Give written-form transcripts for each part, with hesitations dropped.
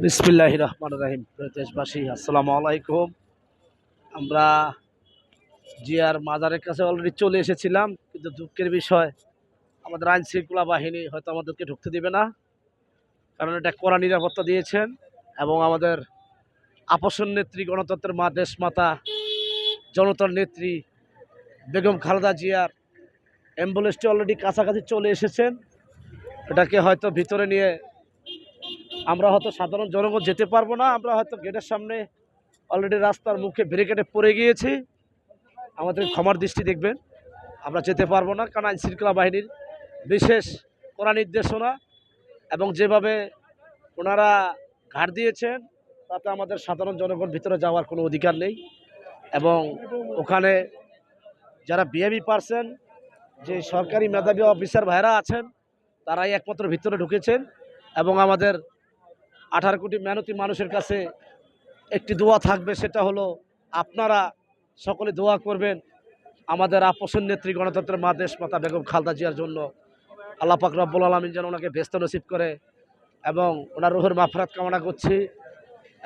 বিসমিল্লাহির রহমানির রহিম। দেশবাসী আসসালামু আলাইকুম। আমরা জিয়ার মাজারের কাছে অলরেডি চলে এসেছিলাম, কিন্তু দুঃখের বিষয় আমাদের আইন শৃঙ্খলা বাহিনী হয়তো আমাদেরকে ঢুকতে দিবে না, কারণ এটা কড়া নিরাপত্তা দিয়েছেন। এবং আমাদের আপসন নেত্রী, গণতন্ত্রের মা, দেশমাতা, জনতার নেত্রী বেগম খালেদা জিয়ার অ্যাম্বুলেন্সটি অলরেডি কাছাকাছি চলে এসেছেন। এটাকে হয়তো ভিতরে নিয়ে আমরা হয়তো সাধারণ জনগণ যেতে পারবো না। আমরা হয়তো গেটের সামনে অলরেডি রাস্তার মুখে ব্যারিকেডে পড়ে গিয়েছি, আমাদের ক্ষমার দৃষ্টি দেখবেন। আমরা যেতে পারবো না, কারণ আইন শৃঙ্খলা বাহিনীর বিশেষ কড়া নির্দেশনা এবং যেভাবে ওনারা ঘাট দিয়েছেন, তাতে আমাদের সাধারণ জনগণ ভিতরে যাওয়ার কোনো অধিকার নেই। এবং ওখানে যারা বিএবি পার্সন, যে সরকারি মেধাবী অফিসার ভাইরা আছেন, তারাই একমাত্র ভিতরে ঢুকেছেন। এবং আমাদের 18 কোটি মেহনতি মানুষের কাছে একটি দোয়া থাকবে, সেটা হলো আপনারা সকলে দোয়া করবেন আমাদের আপসন নেত্রী, গণতন্ত্রের মা, দেশমাতা বেগম খালেদা জিয়ার জন্য। আল্লাহ পাক রব্বুল আলামিন যেন ওনাকে ব্যস্ত নসিব করে, এবং ওনার রুহের মাগফিরাত কামনা করছি।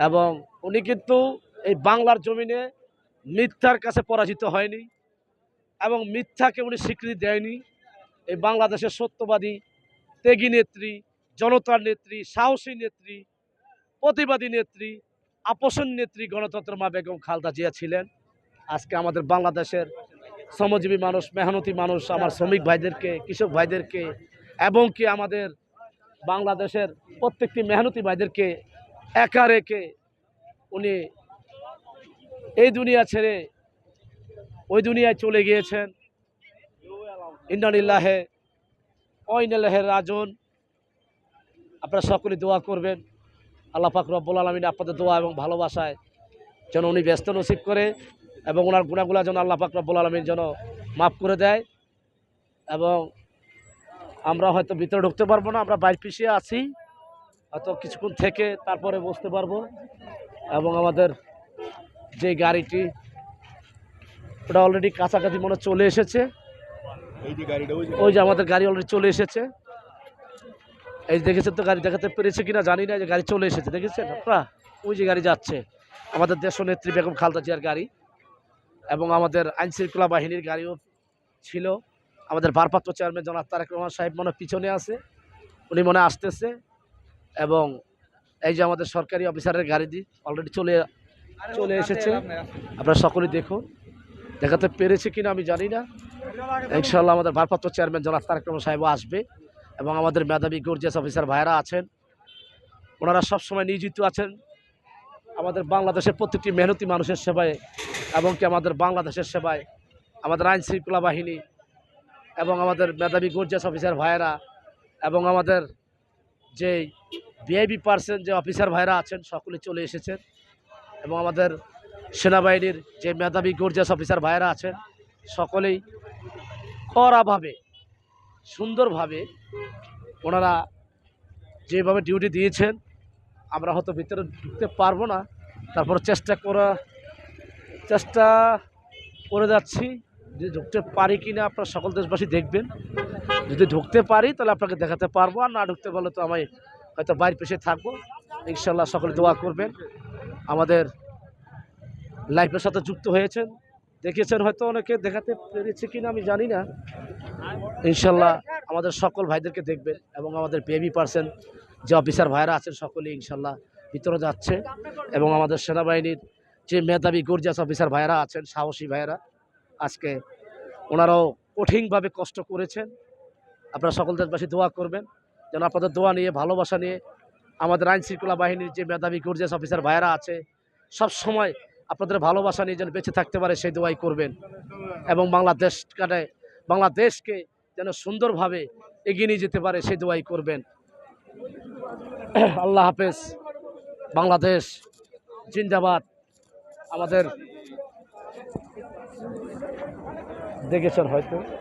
এবং উনি কিন্তু এই বাংলার জমিনে মিথ্যার কাছে পরাজিত হয়নি, এবং মিথ্যাকে উনি স্বীকৃতি দেয়নি। এই বাংলাদেশের সত্যবাদী, ত্যাগী নেত্রী, জনতার নেত্রী, সাহসী নেত্রী, প্রতিবাদী নেত্রী, আপসন নেত্রী গণতন্ত্রের মা বেগম খালেদা জিয়া ছিলেন। আজকে আমাদের বাংলাদেশের শ্রমজীবী মানুষ, মেহনতি মানুষ, আমার শ্রমিক ভাইদেরকে, কৃষক ভাইদেরকে, এবং কি আমাদের বাংলাদেশের প্রত্যেকটি মেহনতি ভাইদেরকে একা রেখে উনি এই দুনিয়া ছেড়ে ওই দুনিয়ায় চলে গিয়েছেন। ইন্না লিল্লাহি ওয়া ইন্না ইলাইহি রাজিউন। আপনারা সকলে দোয়া করবেন, আল্লাহ পাক রব্বুল আলামিন আপনাদের দোয়া এবং ভালোবাসায় যেন উনি ব্যস্ত নসিব করে, এবং ওনার গুণাগুলা যেন আল্লাহ পাক রব্বুল আলামিন যেন মাফ করে দেয়। এবং আমরা হয়তো ভিতরে ঢুকতে পারবো না, আমরা বাইরে পিছিয়ে আছি, হয়তো কিছুক্ষণ থেকে তারপরে বসতে পারবো। এবং আমাদের যে গাড়িটি, ওটা অলরেডি কাছাকাছি মনে চলে এসেছে। ওই যে আমাদের গাড়ি অলরেডি চলে এসেছে। এই দেখেছেন তো, গাড়ি দেখাতে পেরেছে কিনা জানি না, যে গাড়ি চলে এসেছে, দেখেছেন আপনারা? ওই যে গাড়ি যাচ্ছে, আমাদের দেশনেত্রী বেগম খালেদা জিয়ার গাড়ি। এবং আমাদের আইন শৃঙ্খলা বাহিনীর গাড়িও ছিল। আমাদের ভারপ্রাপ্ত চেয়ারম্যান জনাব তারেক রহমান সাহেব মনে পিছনে আছে, উনি মনে আসতেছে। এবং এই যে আমাদের সরকারি অফিসারের গাড়ি অলরেডি চলে এসেছে। আপনারা সকলেই দেখুন, দেখাতে পেরেছে কিনা আমি জানি না। ইনশাআল্লাহ আমাদের ভারপ্রাপ্ত চেয়ারম্যান জনাব তারেক রহমান সাহেবও আসবে, এবং আমাদের মেধাবী গর্জিয়াস অফিসার ভাইরা আছেন, ওনারা সবসময় নিয়োজিত আছেন আমাদের বাংলাদেশের প্রত্যেকটি মেহনতি মানুষের সেবায়, এবং কি আমাদের বাংলাদেশের সেবায়। আমাদের আইন শৃঙ্খলা বাহিনী এবং আমাদের মেধাবী গর্জিয়াস অফিসার ভাইয়েরা, এবং আমাদের যে ভিআইপি পার্সন যে অফিসার ভাইরা আছেন, সকলে চলে এসেছেন। এবং আমাদের সেনাবাহিনীর যে মেধাবী গর্জিয়াস অফিসার ভাইয়েরা আছেন, সকলেই কড়াভাবে, সুন্দরভাবে ওনারা যেভাবে ডিউটি দিয়েছেন। আমরা হয়তো ভিতরে ঢুকতে পারবো না, তারপর চেষ্টা করে যাচ্ছি। যদি ঢুকতে পারি কি না আপনারা সকল দেশবাসী দেখবেন। যদি ঢুকতে পারি তাহলে আপনাকে দেখাতে পারবো, আর না ঢুকতে পারলে তো আমি হয়তো বাইরে পেশে থাকবো। ইনশাল্লাহ সকলে দোয়া করবেন। আমাদের লাইফের সাথে যুক্ত হয়েছেন, দেখেছেন, হয়তো অনেকে দেখাতে পেরেছে কিনা আমি জানি না। ইনশাল্লাহ আমাদের সকল ভাইদেরকে দেখবেন, এবং আমাদের বেবি পার্সন যে অফিসার ভাইরা আছেন, সকলে ইনশাল্লাহ ভিতরে যাচ্ছে। এবং আমাদের সেনাবাহিনীর যে মেধাবী গর্জিয়াস অফিসার ভাইরা আছেন, সাহসী ভাইয়েরা, আজকে ওনারাও কঠিনভাবে কষ্ট করেছেন। আপনারা সকল দেশবাসী দোয়া করবেন, যেন আপনাদের দোয়া নিয়ে, ভালোবাসা নিয়ে আমাদের আইন শৃঙ্খলা বাহিনীর যে মেধাবী গর্জিয়াস অফিসার ভাইরা আছে, সব সময় আপনাদের ভালোবাসা নিয়ে যেন বেঁচে থাকতে পারে সেই দোয়াই করবেন। এবং বাংলাদেশকে যেন সুন্দরভাবে এগিয়ে নিয়ে যেতে পারে সেই দোয়াই করবেন। আল্লাহ হাফেজ। বাংলাদেশ জিন্দাবাদ। আমাদের দেখেছেন হয়তো।